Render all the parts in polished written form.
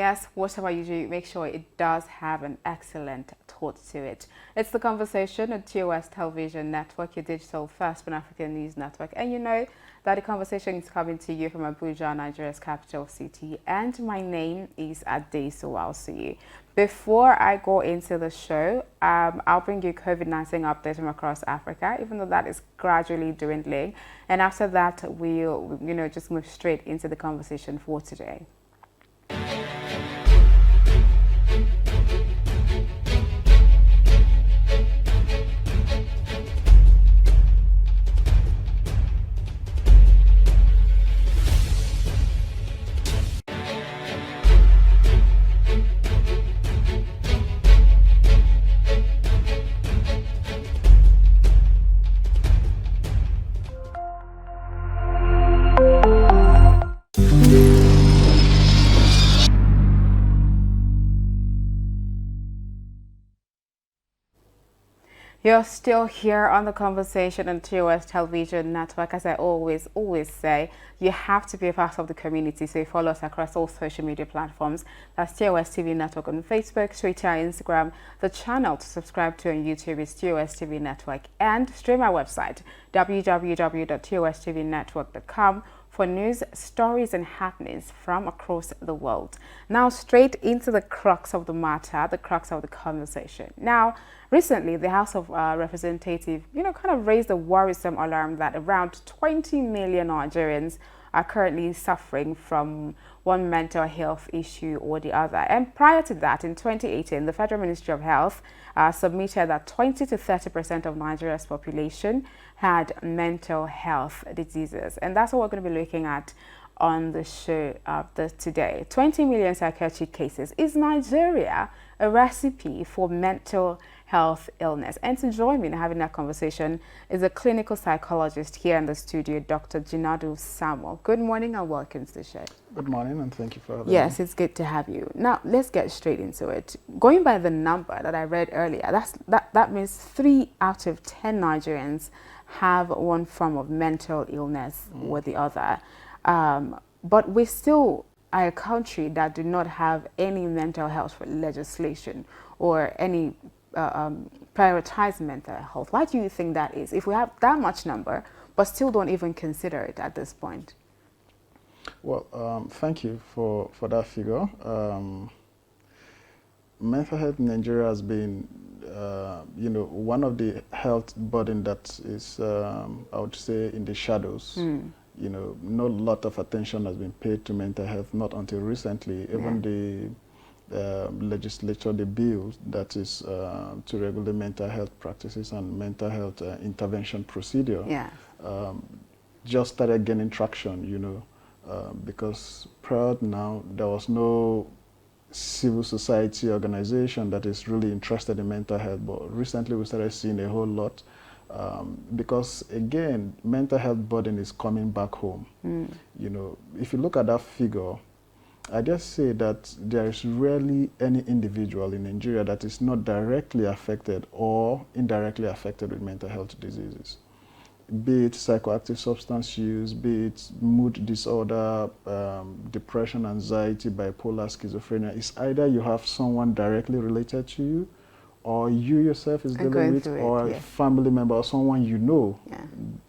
yes, whatever you do, make sure it does have an excellent thought to it. It's The Conversation on TOSTV Network, your digital first Pan-African news network. And you know that the conversation is coming to you from Abuja, Nigeria's capital city. And my name is Adesu Walsuyi. Before I go into the show, I'll bring you COVID-19 updates from across Africa, even though that is gradually dwindling. And after that, we'll, just move straight into the conversation for today. You're still here on The Conversation on TOSTV Network. As I always say, you have to be a part of the community, so you follow us across all social media platforms. That's TOSTV Network on Facebook, Twitter, Instagram. The channel to subscribe to on YouTube is TOSTV Network, and stream our website, www.tostvnetwork.com, for news, stories, and happenings from across the world. Now, straight into the crux of the matter, the crux of the conversation. Now, recently, the House of Representatives, kind of raised a worrisome alarm that around 20 million Nigerians are currently suffering from one mental health issue or the other. And prior to that, in 2018, the Federal Ministry of Health submitted that 20 to 30% of Nigeria's population had mental health diseases. And that's what we're going to be looking at on the show today. 20 million psychiatric cases. Is Nigeria a recipe for mental health illness? And to join me in having that conversation is a clinical psychologist here in the studio, Dr. Jinadu Samuel. Good morning and welcome to the show. Good morning and thank you for having me. Yes, it's good to have you. Now, let's get straight into it. Going by the number that I read earlier, that means 3 out of 10 Nigerians have one form of mental illness or the other. But we still are a country that do not have any mental health legislation or any prioritize mental health. Why do you think that is? If we have that much number, but still don't even consider it at this point? Well, thank you for that figure. Mental health in Nigeria has been, one of the health burden that is, I would say, in the shadows. No lot of attention has been paid to mental health, not until recently. Even the legislature, the bill that is to regulate mental health practices and mental health intervention procedure, just started gaining traction, because prior now there was no civil society organization that is really interested in mental health, but recently we started seeing a whole lot. Because again, mental health burden is coming back home. If you look at that figure, I just say that there is rarely any individual in Nigeria that is not directly affected or indirectly affected with mental health diseases. Be it psychoactive substance use, be it mood disorder, depression, anxiety, bipolar, schizophrenia. It's either you have someone directly related to you, or you yourself is dealing with, or a family member or someone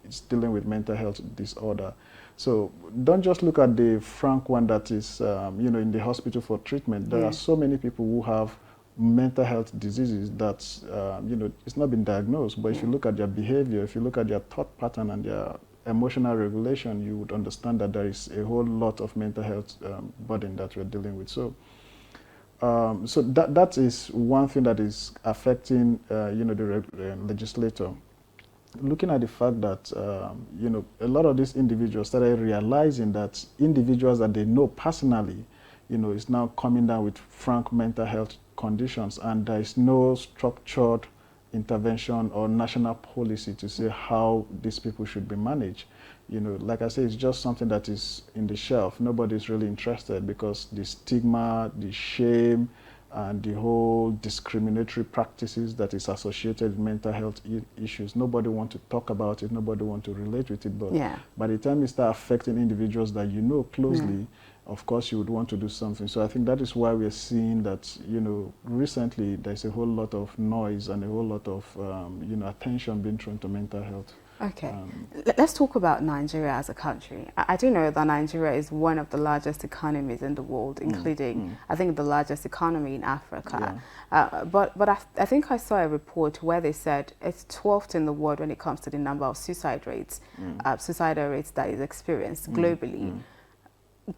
is dealing with mental health disorder. So don't just look at the frank one that is, in the hospital for treatment. There are so many people who have mental health diseases that, it's not been diagnosed. But if you look at their behavior, if you look at their thought pattern and their emotional regulation, you would understand that there is a whole lot of mental health burden that we're dealing with. So that is one thing that is affecting, the legislator. Looking at the fact that, a lot of these individuals started realizing that individuals that they know personally, is now coming down with frank mental health conditions, and there is no structured intervention or national policy to say how these people should be managed. Like I say, it's just something that is in the shelf. Nobody's really interested because the stigma, the shame, and the whole discriminatory practices that is associated with mental health issues. Nobody wants to talk about it. Nobody wants to relate with it. But by the time it starts affecting individuals that you know closely, of course you would want to do something. So I think that is why we're seeing that, you know, recently there's a whole lot of noise and a whole lot of, you know, attention being thrown to mental health. Okay, let's talk about Nigeria as a country. I do know that Nigeria is one of the largest economies in the world, including, I think, the largest economy in Africa. Yeah. But I think I saw a report where they said it's 12th in the world when it comes to the number of suicide rates, suicidal rates that is experienced globally.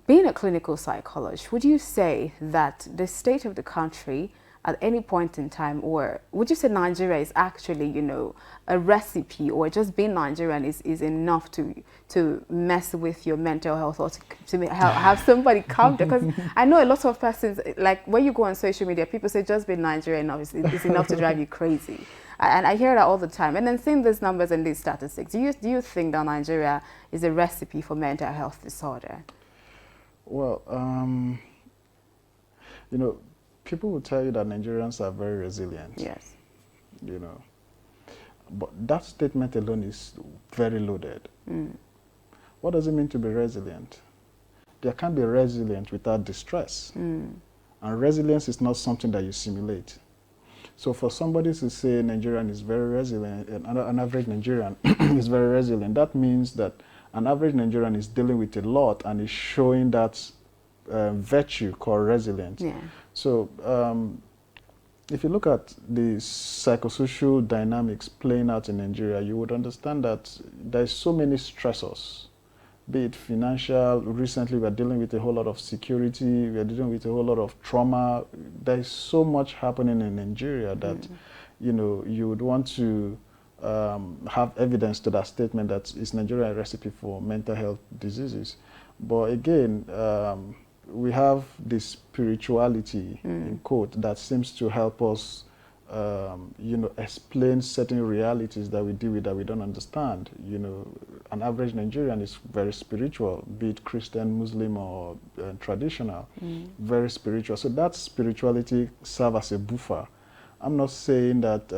Being a clinical psychologist, would you say that the state of the country at any point in time, or would you say Nigeria is actually, you know, a recipe, or just being Nigerian is enough to mess with your mental health, or to have somebody come there? Because I know a lot of persons, like when you go on social media, people say just being Nigerian is enough to drive you crazy. And I hear that all the time. And then seeing these numbers and these statistics, do you think that Nigeria is a recipe for mental health disorder? Well, you know, people will tell you that Nigerians are very resilient. Yes. You know, but that statement alone is very loaded. What does it mean to be resilient? There can't be resilient without distress. And resilience is not something that you simulate. So for somebody to say Nigerian is very resilient, an average Nigerian is very resilient, that means that an average Nigerian is dealing with a lot and is showing that virtue called resilience. Yeah. So if you look at the psychosocial dynamics playing out in Nigeria, you would understand that there's so many stressors, be it financial. Recently, we're dealing with a whole lot of security. We're dealing with a whole lot of trauma. There's so much happening in Nigeria that, you know, you would want to have evidence to that statement that is Nigeria a recipe for mental health diseases. But again, we have this spirituality, in quote, that seems to help us, you know, explain certain realities that we deal with that we don't understand. You know, an average Nigerian is very spiritual, be it Christian, Muslim, or traditional, very spiritual. So that spirituality serves as a buffer. I'm not saying that,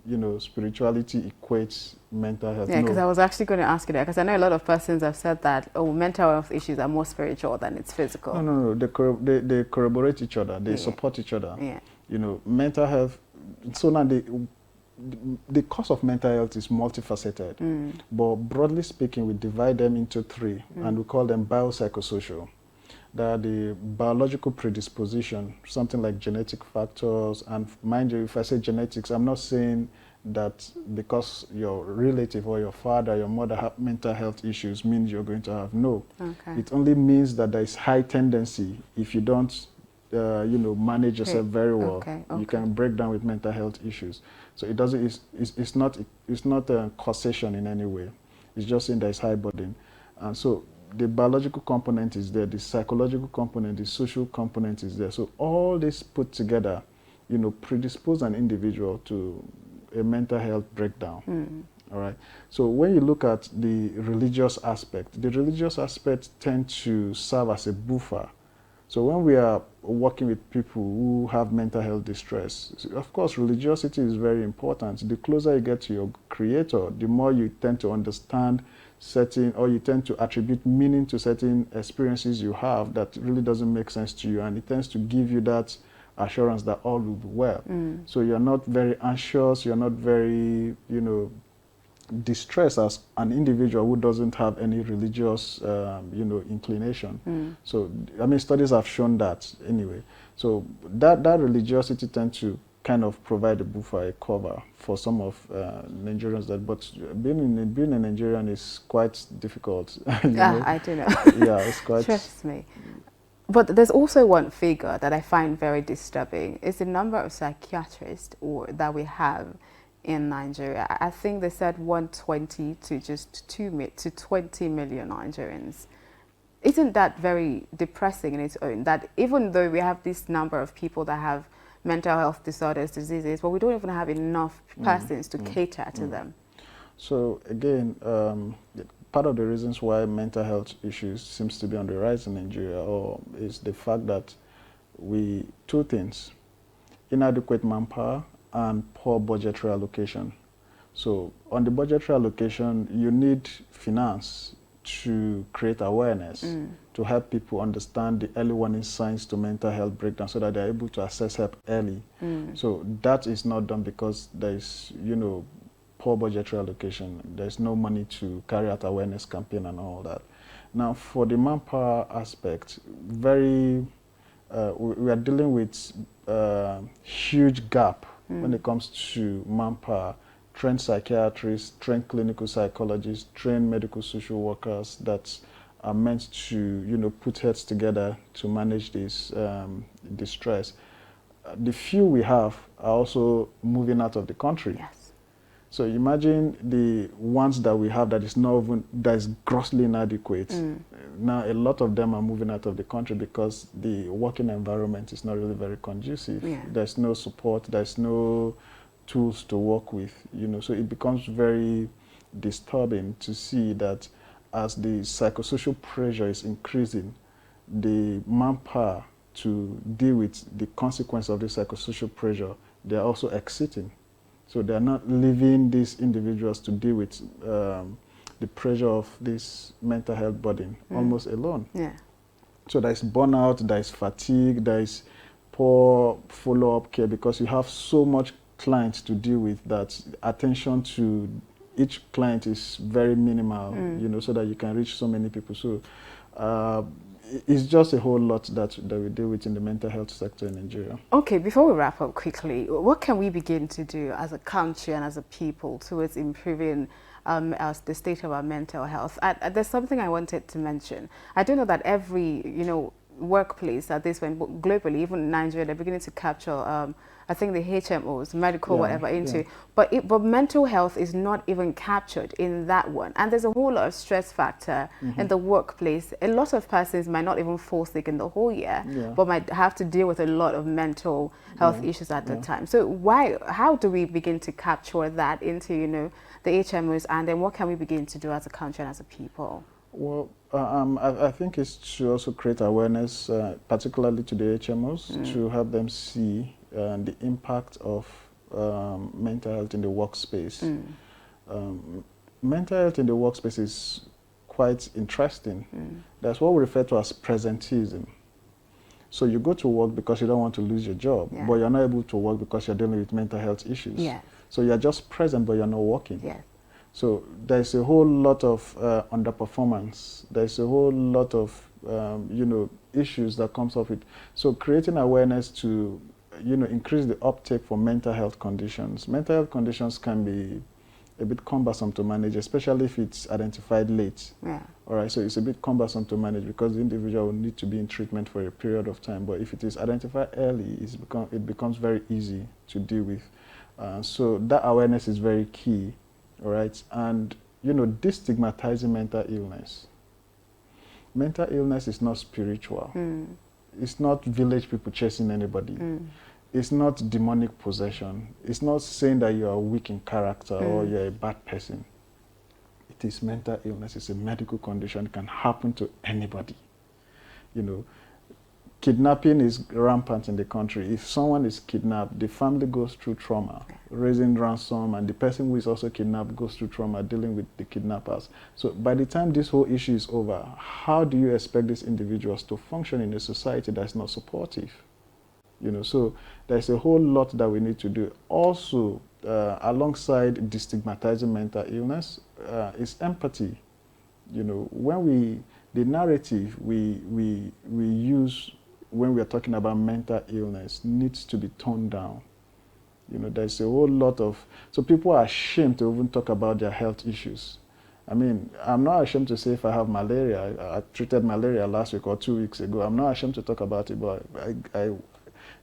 you know, spirituality equates mental health. Yeah, because I was actually going to ask you that, because I know a lot of persons have said that, oh, mental health issues are more spiritual than it's physical. No. They corroborate each other. They support each other. Yeah. You know, mental health. So now the cause of mental health is multifaceted. But broadly speaking, we divide them into three, and we call them biopsychosocial. There are the biological predisposition, something like genetic factors. And mind you, if I say genetics, I'm not saying that because your relative or your father, your mother have mental health issues means you're going to have. No. Okay. It only means that there is high tendency if you don't, you know, manage yourself very well. Okay. You can break down with mental health issues. So it doesn't. It's not a causation in any way. It's just saying there is high burden, and so the biological component is there, the psychological component, the social component is there. So all this put together, you know, predispose an individual to a mental health breakdown. All right. So when you look at the religious aspect tend to serve as a buffer. So when we are working with people who have mental health distress, of course, religiosity is very important. The closer you get to your creator, the more you tend to understand certain, or you tend to attribute meaning to certain experiences you have that really doesn't make sense to you, and it tends to give you that assurance that all will be well. So you're not very anxious, you're not very, you know, distressed as an individual who doesn't have any religious, you know, inclination. So, I mean, studies have shown that anyway. So that religiosity tends to kind of provide a buffer, a cover for some of Nigerians. But being a Nigerian is quite difficult. Yeah, I do know. Yeah, it's quite. Trust me. But there's also one figure that I find very disturbing. It's the number of psychiatrists that we have in Nigeria. I think they said 120 to just 20 million Nigerians. Isn't that very depressing in its own? That even though we have this number of people that have mental health disorders, diseases, but we don't even have enough persons to cater to them. So again, part of the reasons why mental health issues seems to be on the rise in Nigeria is the fact that two things: inadequate manpower and poor budgetary allocation. So on the budgetary allocation, you need finance to create awareness, to help people understand the early warning signs to mental health breakdown so that they're able to access help early. So that is not done because there is, poor budgetary allocation. There's no money to carry out awareness campaign and all that. Now, for the manpower aspect, we are dealing with huge gap when it comes to manpower. Trained psychiatrists, trained clinical psychologists, trained medical social workers that are meant to, put heads together to manage this distress. The few we have are also moving out of the country. Yes. So imagine the ones that we have that is grossly inadequate. Now a lot of them are moving out of the country because the working environment is not really very conducive. Yeah. There's no support. There's no tools to work with, so it becomes very disturbing to see that as the psychosocial pressure is increasing, the manpower to deal with the consequence of the psychosocial pressure, they're also exiting. So they're not leaving these individuals to deal with the pressure of this mental health burden almost alone. Yeah. So there's burnout, there's fatigue, there's poor follow-up care because you have so much clients to deal with that attention to each client is very minimal, so that you can reach so many people. So it's just a whole lot that we deal with in the mental health sector in Nigeria. Okay, before we wrap up quickly, what can we begin to do as a country and as a people towards improving the state of our mental health? There's something I wanted to mention. I do know that every, workplace at this point, globally, even in Nigeria, they're beginning to capture I think the HMOs, medical, whatever, into. But mental health is not even captured in that one. And there's a whole lot of stress factor in the workplace. A lot of persons might not even fall sick in the whole year, but might have to deal with a lot of mental health issues at the time. So how do we begin to capture that into, the HMOs, and then what can we begin to do as a country and as a people? Well, I think it's to also create awareness, particularly to the HMOs, to help them see the impact of mental health in the workspace. Mental health in the workspace is quite interesting. That's what we refer to as presenteeism. So you go to work because you don't want to lose your job, but you're not able to work because you're dealing with mental health issues. So you're just present, but you're not working. So there's a whole lot of underperformance. There's a whole lot of issues that comes up with. So creating awareness to increase the uptake for mental health conditions. Mental health conditions can be a bit cumbersome to manage, especially if it's identified late. All right, so it's a bit cumbersome to manage because the individual will need to be in treatment for a period of time. But if it is identified early, it becomes very easy to deal with. So that awareness is very key. All right, and destigmatizing mental illness. Mental illness is not spiritual. It's not village people chasing anybody. It's not demonic possession. It's not saying that you are weak in character or you're a bad person. It is mental illness. It's a medical condition. It can happen to anybody. Kidnapping is rampant in the country. If someone is kidnapped, the family goes through trauma, raising ransom, and the person who is also kidnapped goes through trauma dealing with the kidnappers. So by the time this whole issue is over, how do you expect these individuals to function in a society that's not supportive? So there's a whole lot that we need to do. Also, alongside destigmatizing mental illness, is empathy. When the narrative we use when we are talking about mental illness needs to be toned down. There's a whole lot of, so people are ashamed to even talk about their health issues. I mean, I'm not ashamed to say if I have malaria. I treated malaria last week or 2 weeks ago. I'm not ashamed to talk about it, but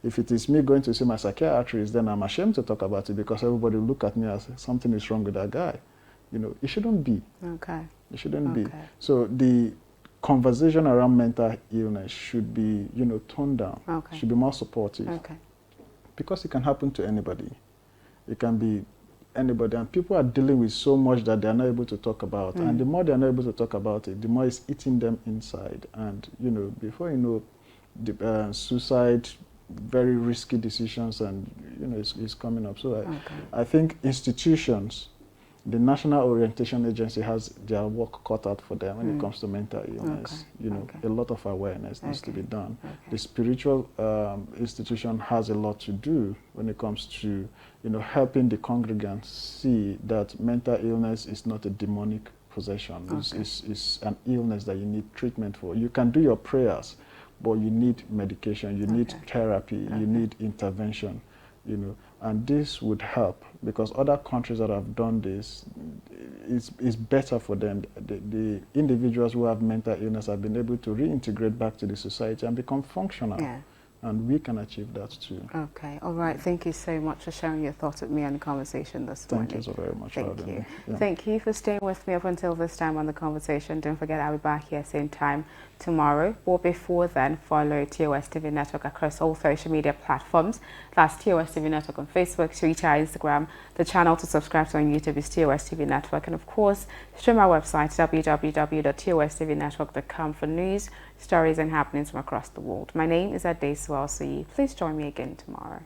if it is me going to see my psychiatrist, then I'm ashamed to talk about it because everybody will look at me as something is wrong with that guy. It shouldn't be. It shouldn't be. So the conversation around mental illness should be, toned down. Should be more supportive. Because it can happen to anybody. It can be anybody, and people are dealing with so much that they're not able to talk about. And the more they're not able to talk about it, the more it's eating them inside. And before you know, the suicide, very risky decisions, and it's coming up. So I think institutions the National Orientation Agency has their work cut out for them when it comes to mental illness. You know, a lot of awareness needs to be done. The spiritual institution has a lot to do when it comes to, you know, helping the congregants see that mental illness is not a demonic possession. It's an illness that you need treatment for. You can do your prayers, but you need medication, you need therapy, you need intervention, you know, and this would help because other countries that have done this, is better for them. The individuals who have mental illness have been able to reintegrate back to the society and become functional. And we can achieve that too. Okay, all right. Thank you so much for sharing your thoughts with me on the conversation this morning. Thank you so very much. Thank you. Thank you for staying with me up until this time on the conversation. Don't forget, I'll be back here same time tomorrow. But before then, follow TOSTV Network across all social media platforms. That's TOSTV Network on Facebook, Twitter, Instagram. The channel to subscribe to on YouTube is TOSTV Network. And of course, stream our website, www.tostvnetwork.com for news, stories and happenings from across the world. My name is Adesu. I'll see you. Please join me again tomorrow.